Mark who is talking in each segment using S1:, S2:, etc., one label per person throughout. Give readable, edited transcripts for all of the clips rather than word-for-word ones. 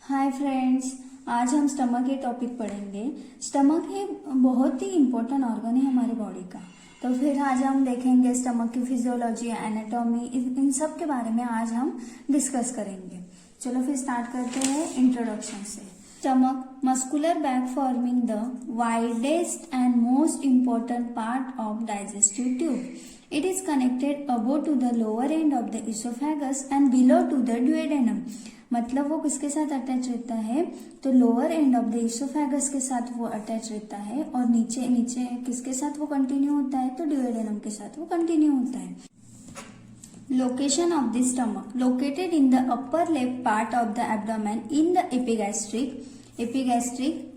S1: Hi friends, आज हम stomach के टॉपिक पढ़ेंगे। स्टमक एक बहुत ही इम्पोर्टेंट ऑर्गन है हमारे बॉडी का। तो फिर आज हम देखेंगे स्टमक की फिजियोलॉजी, एनाटॉमी, इन सब के बारे में आज हम डिस्कस करेंगे। चलो फिर स्टार्ट करते हैं इंट्रोडक्शन से। Stomach muscular bag forming the widest and most important part of digestive tube. It is connected above to the lower end of the esophagus and below to the duodenum. मतलब वो किसके साथ attach रहता है? तो lower end of the oesophagus के साथ वो अटैच रहता है और नीचे नीचे किसके साथ वो कंटिन्यू होता है? तो ड्यूओडेनम के साथ वो कंटिन्यू होता है। Location of the stomach located in the upper left part of the abdomen in the epigastric,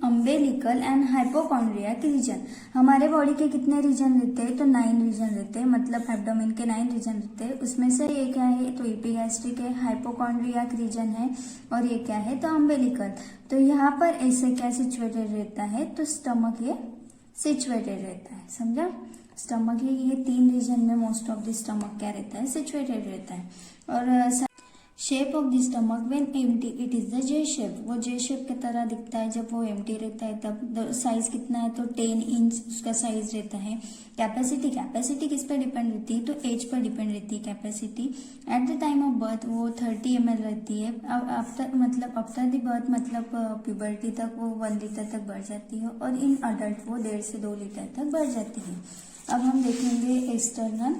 S1: umbilical and hypochondriac region. हमारे बॉडी के कितने रीजन रहते हैं? तो 9 रीजन रहते हैं, मतलब एब्डोमेन के 9 रीजन रहते हैं। उसमें से ये क्या है? तो एपिगैस्ट्रिक है, हाइपोकॉन्ड्रियाक रीजन है और ये क्या है? तो अम्बेलिकल। तो यहाँ पर ऐसे क्या सिचुएटेड रहता है? तो स्टमक ये सिचुएटेड रहता है, समझा? स्टमक ये 3 रीजन में मोस्ट ऑफ द स्टमक क्या रहता है? सिचुएटेड रहता है। और shape of the stomach when empty it is the J shape. वो जे शेप की तरह दिखता है जब वो एम्प्टी रहता है तब। साइज कितना है? तो 10 इंच उसका साइज रहता है। कैपेसिटी किस पर डिपेंड रहती है? तो एज पर डिपेंड रहती है capacity. At the time of birth वो 30 ml रहती है। आफ्टर द बर्थ मतलब प्यूबर्टी तक वो 1 लीटर तक बढ़ जाती है और इन अडल्ट वो 1.5 से 2 लीटर तक बढ़ जाती है। अब हम देखेंगे एक्सटर्नल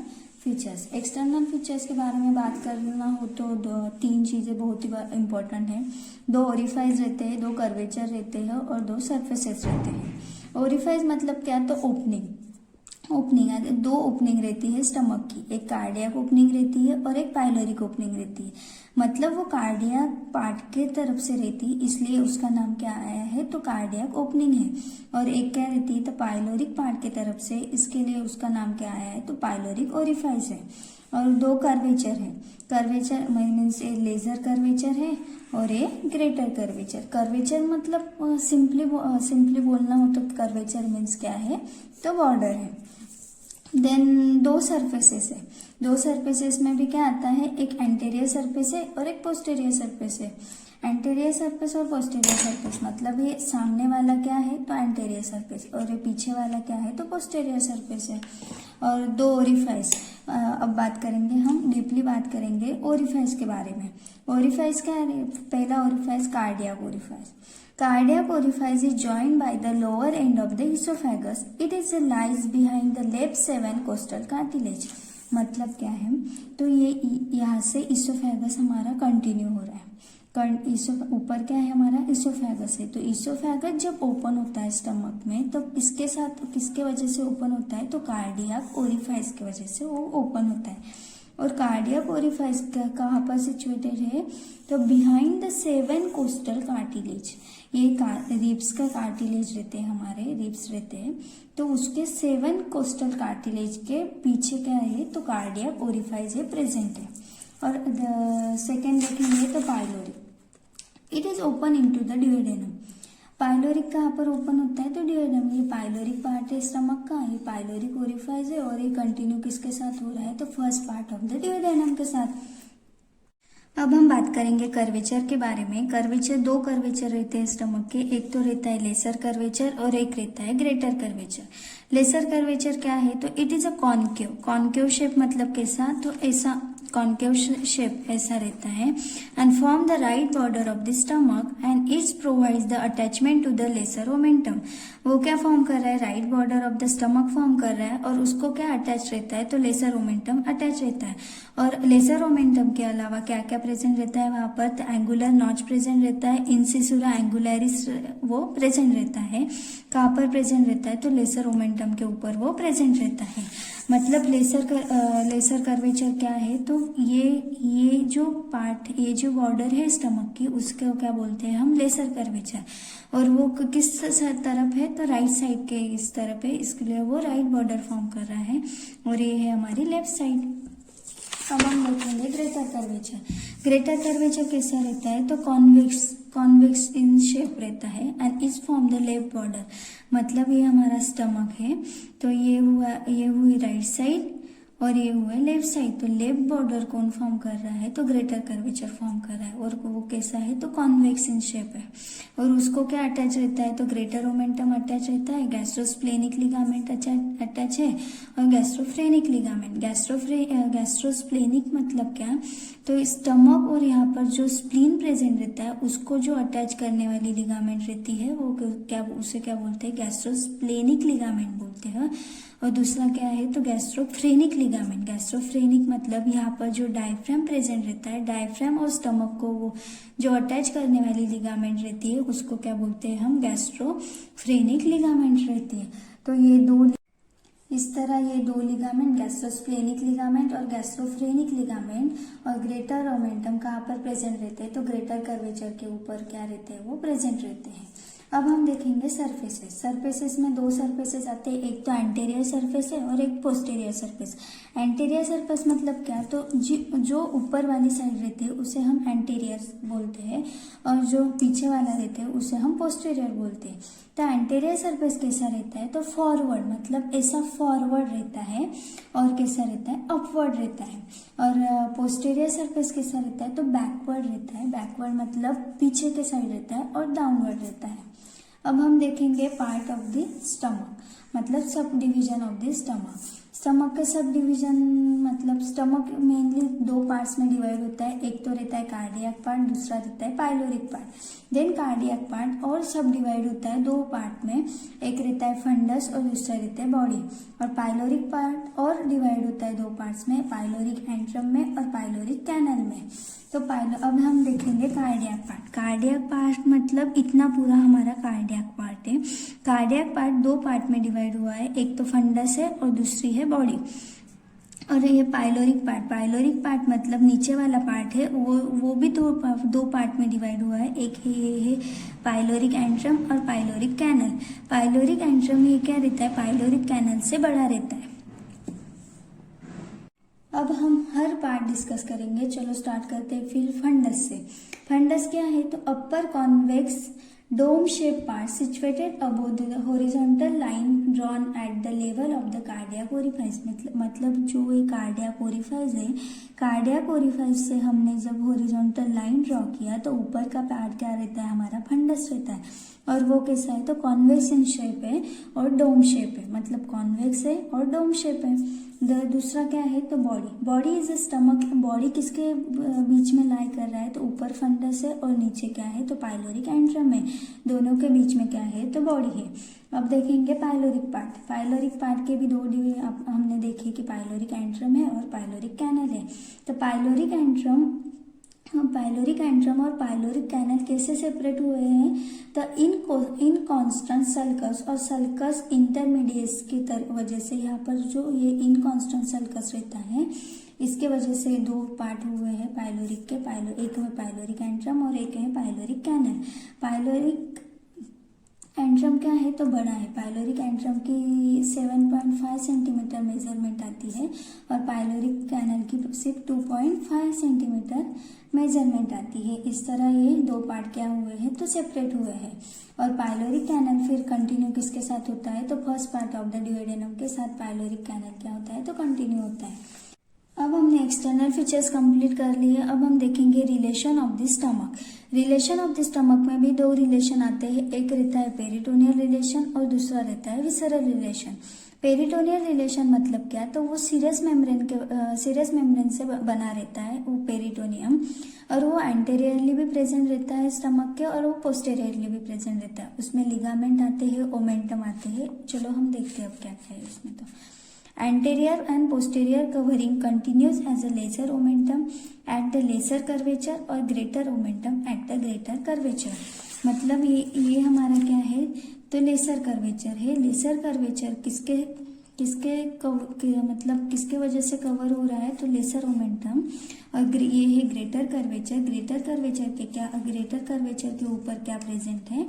S1: फीचर्स के बारे में बात करना हो तो 3 चीजें बहुत ही इंपॉर्टेंट है। 2 ओरिफाइज रहते हैं, 2 कर्वेचर रहते हैं और 2 सरफेसेस रहते हैं। ओरिफाइज मतलब क्या? तो ओपनिंग 2 ओपनिंग रहती है स्टमक की। एक कार्डियक ओपनिंग रहती है और एक पाइलोरिक ओपनिंग रहती है। मतलब वो कार्डियक पार्ट के तरफ से रहती है, इसलिए उसका नाम क्या आया है? तो कार्डियक ओपनिंग है। और एक क्या रहती है? तो पाइलोरिक पार्ट की तरफ से, इसके लिए उसका नाम क्या आया है? तो पाइलोरिक ओरिफाइस है। और 2 कर्वेचर है। कर्वेचर मीन्स ए लेजर कर्वेचर है और ये ग्रेटर कर्वेचर मतलब सिंपली बोलना हो तो कर्वेचर मीन्स क्या है? तो बॉर्डर है। देन 2 सरफेसेस है। 2 सरफेसेस में भी क्या आता है? एक एंटीरियर सरफेस है और एक पोस्टीरियर सरफेस है। एंटीरियर सरफेस और पोस्टीरियर सरफेस मतलब ये सामने वाला क्या है? तो एंटीरियर सरफेस और ये पीछे वाला क्या है? तो पोस्टीरियर सरफेस है। और 2 ओरिफाइस। अब बात करेंगे, हम डीपली बात करेंगे ओरिफाइस के बारे में। ओरिफाइस क्या है? पहला orifice cardiac orifice. Cardiac orifice is joined by the lower end of the esophagus. It lies behind the left 7 costal cartilage. मतलब क्या है? तो ये यहाँ से इसोफेगस हमारा कंटिन्यू हो रहा है। ऊपर क्या है हमारा? इसोफेगस है। तो इसोफेगस जब ओपन होता है स्टमक में तो इसके साथ किसके वजह से ओपन होता है? तो कार्डियक ओरिफाइस की वजह से वो ओपन होता है। और कार्डियक ओरिफाइस कहाँ पर सिचुएटेड है? तो बिहाइंड द 7 कोस्टल कार्टिलेज। ये रिब्स का कार्टिलेज रहते हैं, हमारे रिब्स रहते हैं, तो उसके 7 कोस्टल कार्टिलेज के पीछे क्या है? तो कार्डियक ओरिफाइस है प्रेजेंट है। और सेकेंड देखेंगे तो pyloric. It is open into the duodenum. Pyloric कहाँ पर ओपन होता है? तो ड्यूओडेनम. ये पाइलोरिक पार्ट है स्टमक का, ये पाइलोरिक ओरिफाइस है और ये कंटिन्यू किसके साथ हो रहा है? तो फर्स्ट पार्ट ऑफ द ड्यूओडेनम के साथ। अब हम बात करेंगे कर्वेचर के बारे में। कर्वेचर 2 कर्वेचर रहते हैं स्टमक के। एक तो रहता है लेसर कर्वेचर और एक रहता है ग्रेटर कर्वेचर. लेसर कर्वेचर क्या है? तो it is a concave shape. मतलब कैसा? तो ऐसा कॉन्केव शेप ऐसा रहता है. And form the right border of the stomach and its provides the attachment to the lesser omentum. वो क्या फॉर्म कर रहा है? Right border of the stomach form कर रहा है और उसको क्या अटैच रहता है? तो लेसर ओमेंटम अटैच रहता है. और लेसर ओमेंटम के अलावा क्या क्या प्रेजेंट रहता है वहां पर? तो एंगुलर नॉच प्रेजेंट रहता है, इंसिसुरा एंगुलरिस वो प्रेजेंट रहता है. कहाँ पर प्रेजेंट रहता है? तो लेसर ओमेंटम के ऊपर वो प्रेजेंट रहता है. मतलब लेसर कर्वेचर क्या है? तो ये जो पार्ट, ये जो बॉर्डर है स्टमक की, उसको क्या बोलते हैं हम? Lesser curvature. और वो किस तरफ है? तो राइट साइड के इस तरफ है, इसके लिए वो राइट बॉर्डर फॉर्म कर रहा है और ये है हमारी लेफ्ट साइड. अब हम देखेंगे ग्रेटर कर्वेचर कैसा रहता है? तो कॉन्वेक्स इन शेप रहता है and is from the left border. मतलब ये हमारा स्टमक है, तो ये हुई राइट साइड और ये हुआ लेफ्ट साइड, तो लेफ्ट बॉर्डर कौन फॉर्म कर रहा है, तो ग्रेटर कर्वेचर फॉर्म कर रहा है, और वो कैसा है, तो कॉन्वेक्स इन शेप है। और उसको क्या अटैच रहता है, तो ग्रेटर ओमेंटम अटैच रहता है, गैस्ट्रोस्प्लेनिक लिगामेंट अटैच है, और गैस्ट्रोफ्रेनिक लिगामेंट। गैस्ट्रोस्प्लेनिक मतलब क्या, तो स्टमक और यहाँ पर जो स्प्लीन प्रेजेंट रहता है उसको जो अटैच करने वाली लिगामेंट रहती है वो उसे क्या बोलते हैं, गैस्ट्रोस्प्लेनिक लिगामेंट बोलते हैं। और दूसरा क्या है, तो गैस्ट्रोफ्रेनिक लिगामेंट। गैस्ट्रोफ्रेनिक मतलब यहाँ पर जो डायफ्राम प्रेजेंट रहता है, डायफ्राम और स्टमक को वो जो अटैच करने वाली लिगामेंट रहती है उसको क्या बोलते हैं हम, गैस्ट्रोफ्रेनिक लिगामेंट रहती है। तो ये इस तरह ये दो लिगामेंट, गैस्ट्रोस्प्लेनिक लिगामेंट और गैस्ट्रोफ्रेनिक लिगामेंट और ग्रेटर ओमेंटम कहाँ पर प्रेजेंट रहते हैं, तो ग्रेटर कर्वेचर के ऊपर क्या रहते हैं, वो प्रेजेंट रहते हैं। अब हम देखेंगे सरफेसेस। सरफेसेस में दो सरफेसेस आते हैं, एक तो एंटीरियर सरफेस है और एक पोस्टीरियर सरफेस। एंटीरियर सरफेस मतलब क्या, तो जो ऊपर वाली साइड रहती है उसे हम एंटीरियर बोलते हैं, और जो पीछे वाला रहते हैं उसे हम पोस्टीरियर बोलते हैं। तो एंटीरियर सरफेस कैसा रहता है, तो फॉरवर्ड मतलब ऐसा फॉरवर्ड रहता है, और कैसा रहता है, अपवर्ड रहता है। और पोस्टीरियर सरफेस कैसा रहता है, तो बैकवर्ड रहता है। बैकवर्ड मतलब पीछे के साइड रहता है, और डाउनवर्ड रहता है। अब हम देखेंगे पार्ट ऑफ द स्टमक, मतलब sub division of the stomach. Stomach के सब डिवीजन मतलब स्टमक मेनली दो पार्ट्स में डिवाइड होता है, एक तो रहता है कार्डियक पार्ट, दूसरा रहता है pyloric part. Then cardiac part और सब डिवाइड होता है दो पार्ट में, एक रहता है फंडस और दूसरा रहता है बॉडी। और पाइलोरिक पार्ट और डिवाइड होता है दो पार्ट्स में, पाइलोरिक एंट्रम में और पाइलोरिक कैनल में। तो अब हम देखेंगे कार्डियक पार्ट। कार्डियक पार्ट मतलब इतना पूरा हमारा कार्डियक पार्ट है। कार्डियक पार्ट दो पार्ट में डिवाइड हुआ है, एक तो फंडस है और दूसरी है बॉडी। और ये पाइलोरिक पार्ट मतलब नीचे वाला पार्ट है, वो भी दो पार्ट में डिवाइड हुआ है, एक है पाइलोरिक एंट्रम और पाइलोरिक कैनल। पाइलोरिक एंट्रम ये क्या रहता है, पाइलोरिक कैनल से बड़ा रहता है। अब हम हर पार्ट डिस्कस करेंगे। चलो स्टार्ट करते हैं फिर फंडस से। फंडस क्या है, तो upper convex dome shape part situated above the horizontal line drawn at the level of the cardiac orifice. मतलब जो ये कार्डियक ओरिफाइस है, कार्डियक ओरिफाइस से हमने जब हॉरिजॉन्टल लाइन ड्रॉ किया तो ऊपर का पार्ट क्या रहता है, हमारा फंडस रहता है। और वो कैसा है, तो कॉन्वेक्स इन शेप है और डोम शेप है, मतलब कॉन्वेक्स है और डोम शेप है। दूसरा क्या है, तो body is a stomach. Body किसके बीच में लाई कर रहा है, तो ऊपर फंडस है और नीचे क्या है, तो पाइलोरिक एंट्रम है। दोनों के बीच में क्या है, तो बॉडी है। अब देखेंगे पाइलोरिक पार्ट। पाइलोरिक पार्ट के भी दो हमने देखे कि पाइलोरिक एंट्रम है और पाइलोरिक कैनल है। तो पाइलोरिक एंट्रम और पाइलोरिक कैनल कैसे सेपरेट हुए हैं, तो इन कॉन्स्टेंट सल्कस और सल्कस इंटरमीडिएट्स की वजह से यहाँ पर जो ये इनकॉन्स्टेंट सल्कस रहता है इसके वजह से दो पार्ट हुए हैं पाइलोरिक के। एक है पाइलोरिक एंट्रम और एक है पाइलोरिक कैनल। पाइलोरिक एंट्रम क्या है, तो बड़ा है। पाइलोरिक एंट्रम की 7.5 सेंटीमीटर मेजरमेंट आती है और पाइलोरिक कैनल की सिर्फ 2.5 सेंटीमीटर मेजरमेंट आती है। इस तरह ये दो पार्ट क्या हुए हैं, तो सेपरेट हुए हैं। और पाइलोरिक कैनल फिर कंटिन्यू किसके साथ होता है, तो first part of the duodenum के साथ पाइलोरिक कैनल क्या होता है, तो कंटिन्यू होता है। अब हमने एक्सटर्नल फीचर्स कंप्लीट कर लिए। अब हम देखेंगे relation of the stomach. Relation of the stomach में भी दो रिलेशन आते हैं, एक रहता है पेरिटोनियल रिलेशन और दूसरा रहता है विसरल रिलेशन। पेरिटोनियल रिलेशन मतलब क्या, तो वो सीरस मेम्ब्रेन से बना रहता है वो पेरिटोनियम, और वो एंटेरियरली भी प्रेजेंट रहता है स्टमक के और वो पोस्टेरियरली भी प्रेजेंट रहता है। उसमें लिगामेंट आते हैं, ओमेंटम आते हैं। चलो हम देखते हैं अब क्या क्या है उसमें। तो anterior and posterior covering continues as a lesser omentum at the lesser curvature और greater omentum at the greater curvature। मतलब ये हमारा क्या है, तो लेसर कर्वेचर है। लेसर कर्वेचर मतलब किसके वजह से कवर हो रहा है, तो लेसर ओमेंटम। और ये है ग्रेटर कर्वेचर। ग्रेटर कर्वेचर के ऊपर क्या प्रेजेंट है,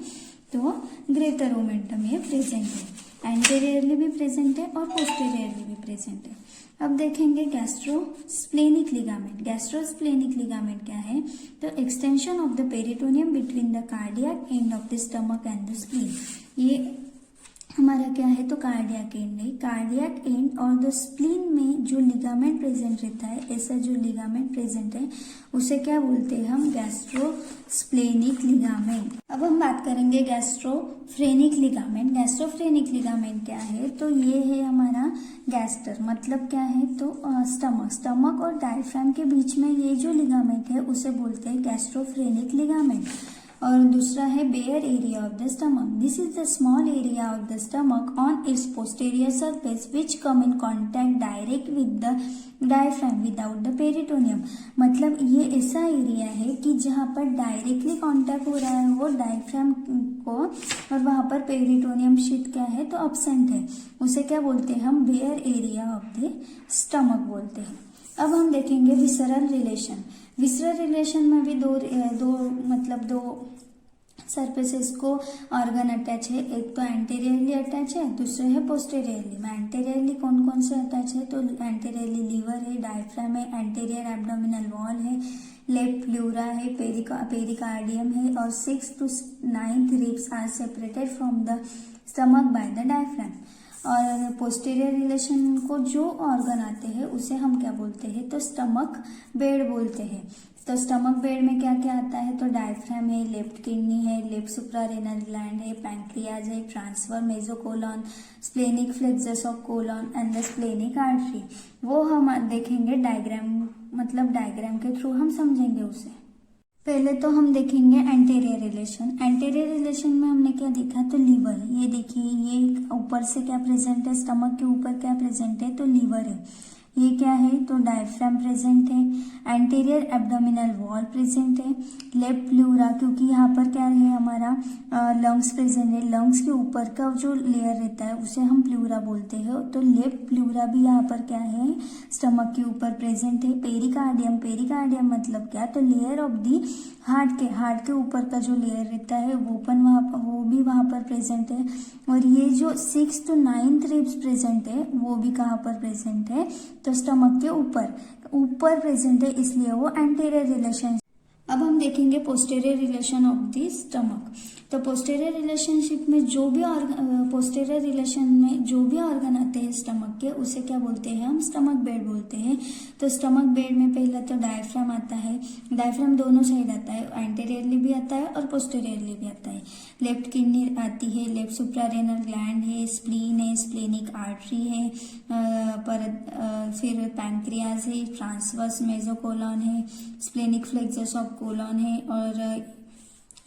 S1: तो ग्रेटर ओमेंटम ये प्रेजेंट है। एंटेरियरली भी प्रेजेंट है और पोस्टेरियरली भी प्रेजेंट है। अब देखेंगे गैस्ट्रोस्प्लेनिक लिगामेंट। गैस्ट्रोस्प्लेनिक लिगामेंट क्या है, तो extension of the peritoneum between the cardiac end of the stomach and the spleen. ये हमारा क्या है तो कार्डियक एंड है। कार्डियक एंड और द स्प्लीन में जो लिगामेंट प्रेजेंट रहता है, ऐसा जो लिगामेंट प्रेजेंट है उसे क्या बोलते हैं हम, गैस्ट्रोस्प्लेनिक लिगामेंट। अब हम बात करेंगे गैस्ट्रोफ्रेनिक लिगामेंट। गैस्ट्रोफ्रेनिक लिगामेंट क्या है तो ये है हमारा गैस्टर, मतलब क्या है तो स्टमक और डायफ्राम के बीच में ये जो लिगामेंट है उसे बोलते हैं गैस्ट्रोफ्रेनिक लिगामेंट। और दूसरा है bare area of the stomach. This is the small area of the stomach on its posterior surface which come in contact direct with the diaphragm without the peritoneum. मतलब ये ऐसा एरिया है कि जहाँ पर डायरेक्टली कांटेक्ट हो रहा है वो डायफ्राम को, और वहाँ पर पेरिटोनियम शीट क्या है तो अब्सेंट है, उसे क्या बोलते हैं हम, bare area of the stomach बोलते हैं। अब हम देखेंगे विसरल रिलेशन। विसरल रिलेशन में भी दो सरफेसेस को ऑर्गन अटैच है, एक तो एंटीरियरली अटैच है, दूसरे है पोस्टीरियरली। में एंटीरियरली कौन कौन से अटैच है तो एंटीरियरली लीवर है, डायफ्राम है, एंटीरियर एब्डोमिनल वॉल है, लेफ्ट प्लूरा है, पेरिकार्डियम है, और 6 to 9 ribs are separated from the stomach by the diaphragm. और पोस्टीरियर रिलेशन को जो ऑर्गन आते हैं उसे हम क्या बोलते हैं तो स्टमक बेड बोलते हैं। तो स्टमक बेड में क्या क्या आता है तो डायफ्राम है, लेफ्ट किडनी है, लेफ्ट सुप्रारेनल ग्लैंड है, पैंक्रियाज है, transverse mesocolon, splenic flexure of colon and the splenic artery. वो हम देखेंगे डायग्राम, मतलब डायग्राम के थ्रू हम समझेंगे उसे। पहले तो हम देखेंगे एंटीरियर रिलेशन। एंटीरियर रिलेशन में हमने क्या देखा तो लीवर, ये देखिए ये ऊपर से क्या प्रेजेंट है, स्टमक के ऊपर क्या प्रेजेंट है तो लीवर है। ये क्या है तो डायफ्राम प्रेजेंट है, एंटीरियर एब्डोमिनल वॉल प्रेजेंट है, लेफ्ट प्लूरा, क्योंकि यहाँ पर क्या है हमारा लंग्स प्रेजेंट है, लंग्स के ऊपर का जो लेयर रहता है उसे हम प्लूरा बोलते हैं, तो लेफ्ट प्लूरा भी यहाँ पर क्या है स्टमक के ऊपर प्रेजेंट है। पेरिकार्डियम, पेरिकार्डियम मतलब क्या तो लेयर ऑफ दी हार्ट के ऊपर का जो लेयर रहता है वो भी वहाँ पर प्रेजेंट है। और ये जो 6 to 9 रिब्स प्रेजेंट है वो भी कहाँ पर प्रेजेंट है तो स्टमक के ऊपर प्रेजेंट है, इसलिए वो एंटीरियर रिलेशन। अब हम देखेंगे posterior relation of the stomach. तो पोस्टीरियर रिलेशनशिप में पोस्टीरियर रिलेशन में जो भी ऑर्गन आते हैं स्टमक के उसे क्या बोलते हैं हम, स्टमक बेड बोलते हैं। तो स्टमक बेड में पहला तो डायफ्राम आता है, डायफ्राम दोनों साइड आता है, एंटीरियरली भी आता है और पोस्टीरियरली भी आता है। लेफ्ट किडनी आती है, लेफ्ट सुप्रारेनल ग्लैंड है, स्प्लीन है, स्प्लेनिक आर्टरी है, फिर पैंक्रियाज है, ट्रांसवर्स मेसोकोलॉन है, स्प्लेनिक फ्लेक्सस ऑफ कोलॉन है, और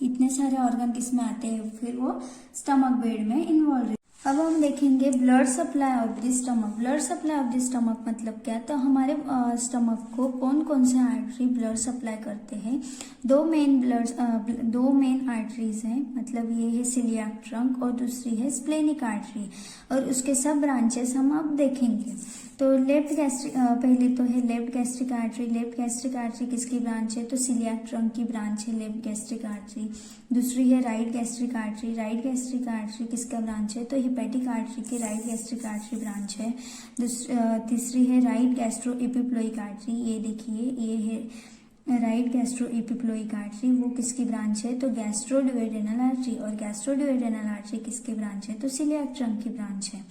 S1: इतने सारे ऑर्गन किसमें आते हैं फिर वो स्टमक बेड में इन्वॉल्व है। अब हम देखेंगे blood supply of the stomach. Blood supply of the stomach मतलब क्या, तो हमारे स्टमक को कौन कौन से आर्टरी ब्लड सप्लाई करते हैं। दो मेन आर्टरीज हैं, मतलब ये है सिलियाक ट्रंक और दूसरी है स्प्लेनिक आर्टरी, और उसके सब ब्रांचेस हम अब देखेंगे। तो पहले तो है left gastric artery. Left gastric artery किसकी ब्रांच है तो सिलियाक ट्रंक की ब्रांच है लेफ्ट गैस्ट्रिक आर्टरी। दूसरी है right gastric artery. Right gastric artery किसका ब्रांच है तो हिपैटिक आर्टरी की राइट गैस्ट्रिक आर्टरी ब्रांच है। तीसरी है राइट गैस्ट्रो एपिप्लोइक आर्टरी, ये देखिए ये है राइट गैस्ट्रो एपिप्लोइक आर्टरी, वो किसकी ब्रांच है तो गैस्ट्रोड्यूओडेनल आर्टरी। और गैस्ट्रोड्यूओडेनल आर्टरी किसकी ब्रांच है तो सिलियाक ट्रंक की ब्रांच है।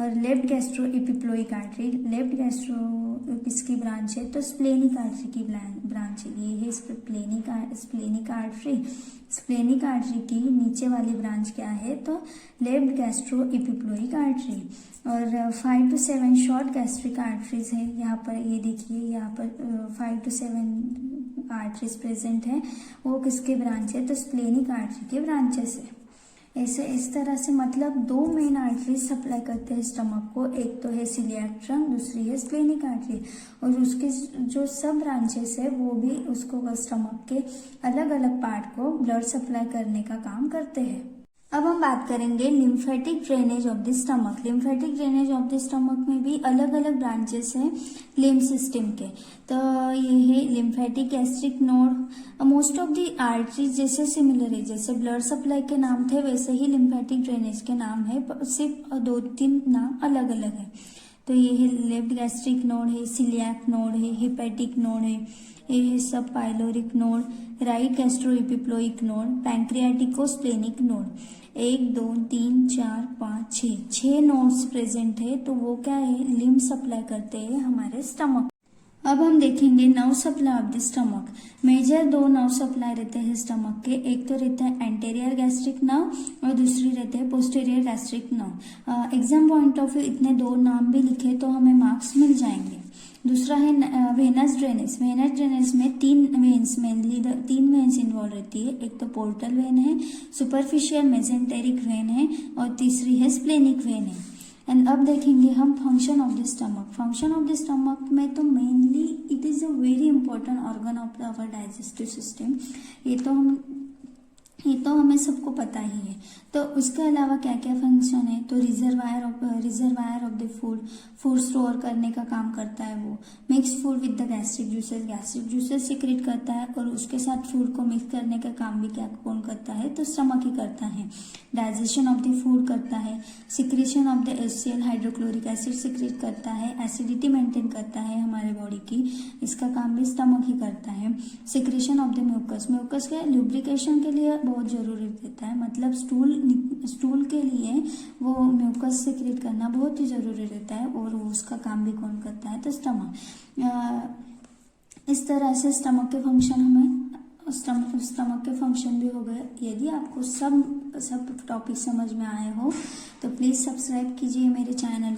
S1: और left gastro epiploic artery, left gastro किसकी ब्रांच है तो स्प्लेनिक आर्टरी की ब्रांच है, ये है स्प्लेनिक आर्टरी। स्प्लेनिक आर्टरी की नीचे वाली ब्रांच क्या है तो लेफ्ट गैस्ट्रो एपिप्लोइक आर्टरी। और 5 to 7 शॉर्ट गैस्ट्रिक आर्टरीज है, यहाँ पर ये देखिए यहाँ पर 5 to 7 आर्टरीज प्रेजेंट है, वो किसके ब्रांच है तो स्प्लेनिक आर्टरी के ब्रांचेस है। ऐसे इस तरह से मतलब दो मेन आर्टरीज सप्लाई करते हैं स्टमक को, एक तो है सिलियाक ट्रंक, दूसरी है स्प्लेनिक आर्टरी, और उसके जो सब ब्रांचेस है वो भी उसको स्टमक के अलग अलग पार्ट को ब्लड सप्लाई करने का काम करते हैं। अब हम बात करेंगे lymphatic drainage of the stomach. Lymphatic drainage of the stomach में भी अलग अलग ब्रांचेस हैं लिम्फ सिस्टम के। तो ये है lymphatic gastric node. Most of the arteries जैसे सिमिलर है, जैसे ब्लड सप्लाई के नाम थे वैसे ही लिम्फेटिक ड्रेनेज के नाम है, सिर्फ 2-3 नाम अलग अलग है। तो ये है लेफ्ट गैस्ट्रिक नोड है, सिलियाक नोड है, हिपेटिक नोड है, ये है सब pyloric node, right gastroepiploic node, pancreaticosplenic node. 1 2 3 4 5 6 nodes present है। तो वो क्या है, लिम्फ सप्लाई करते हैं हमारे स्टमक। अब हम देखेंगे nerve supply of the stomach. Major 2 nerve supply रहते हैं स्टमक के, एक तो रहता है एंटेरियर गैस्ट्रिक नर्व और दूसरी रहते हैं posterior gastric nerve. Exam point of view इतने 2 नाम भी लिखे तो हमें मार्क्स मिल जाएंगे। दूसरा है वेनस ड्रेनेज। वेनस ड्रेनेज में 3 वेन्स, मेनली 3 वेन्स इन्वॉल्व रहती है। एक तो पोर्टल वेन है, सुपरफिशियल मेसेंटेरिक वेन है और तीसरी है स्प्लेनिक वेन है। एंड अब देखेंगे हम function of the stomach. Function of the stomach में तो mainly it is a very important organ of our digestive system. ये तो हमें सबको पता ही है। तो उसके अलावा क्या क्या फंक्शन है, तो reservoir of the food store करने का काम करता है वो। Mix food with the gastric juices secrete करता है और उसके साथ फूड को मिक्स करने का काम भी क्या कौन करता है, तो स्टमक ही करता है। डाइजेशन ऑफ द फूड करता है, secretion of the HCl hydrochloric acid secrete करता है, एसिडिटी मेंटेन करता है हमारे बॉडी की, इसका काम भी स्टमक ही करता है। सिक्रेशन ऑफ द म्यूकस के लुब्रिकेशन के लिए बहुत जरूरी रहता है, मतलब स्टूल के लिए वो म्यूकस सिक्रेट करना बहुत ही जरूरी रहता है और वो उसका काम भी कौन करता है, तो स्टमक। इस तरह से स्टमक के फंक्शन भी हो गए। यदि आपको सब टॉपिक समझ में आए हो तो प्लीज सब्सक्राइब कीजिए मेरे चैनल।